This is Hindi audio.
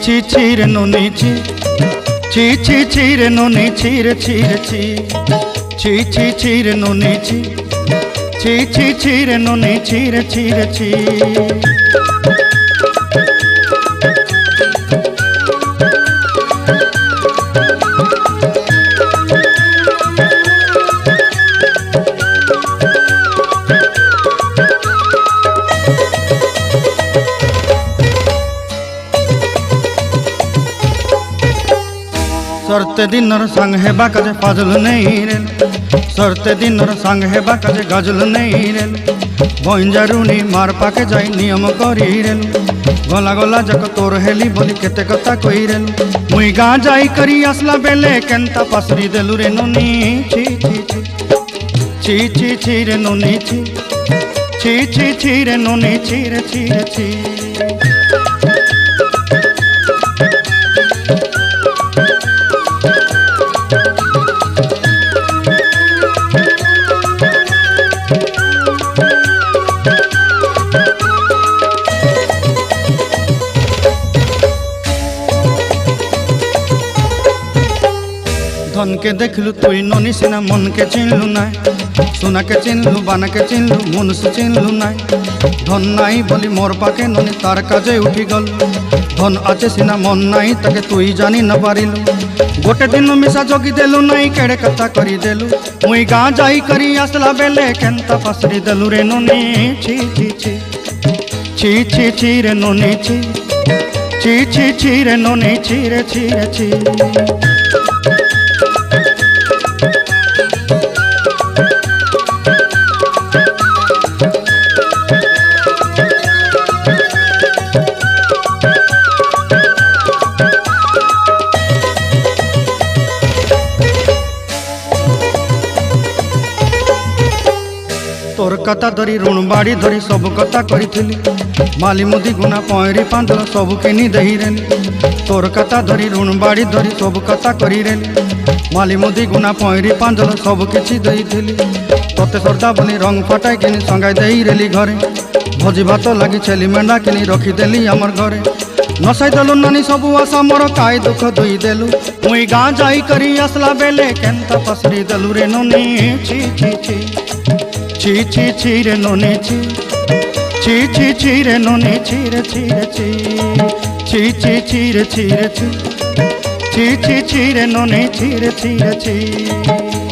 ছি ছি রে ননি ছি ছি ছি ছি রে ননি ছি রে ছি রে ছি ছি ছি ছি রে ননি ছি ছি ছি ছি রে ননি ছি রে ছি রে ছি। सरते दिनर संग हेबा काजे फाजल नहीं रेल सरते दिनर संग हेबा काजे गजल नहीं रेल बंजारुनी मार पाके जाई नियम करी रेल गला गला जक तोर हेली बोली केते कथा कही रेल मुई गाँ जाई करी आसला बेले केंता पासरी देलु रे नोनी छी छी छी छी छी छी रे नोनी छी छी छी छी रे नोनी छी रे छी रे छी। धन के देखलु तुई नोनी सिना मन के चिन्हलु नाय सोना के चिन्हलु बाना के चिन्हलु मन से चिन्हलु नाय धन नाई बोली मोर पाके नोनी तार काजे उठी गल धन आचे सिना मन नाई ताके तुई जानी न पारिलु गोटे दिन मिसा जोगी देलु नाई केड़े कथा करी देलु मुई गाँ जाई करी आसला बेले केंता पासरी देलु रे नोनी छी छी छी छी छी छी रे नोनी छी छी छी छी रे नोनी छी रे छी रे छी। तोर कथा धरी ऋण बाड़ी धरी सब कथा करी माली मुदी गुना पहरी पांदल सब किनी दही रेली तोर कथा धरी ऋण बाड़ी धरी सब कथा करी रेली माली मुदी गुना पहरी पांदल सब किछि दही थी तोते सरदा बनी रंग फटाई किनी संगाई दही रेली घरे भोजी भात लगी छेली मेंढा किनी रखीदेली आमर घरे नसाई देलु नानी सबू आशा मोर काय दुख दुई देलु मुई गाँ जाई करी आसला बेले केंता पसरी देलु रे नोनी छी छी छी छी छी छी रे नोनी छी छी छी छी रे नोनी छी रे छी रे छी छी छी छी रे छी रे छी छी छी छी रे नोनी छी रे छी रे छी।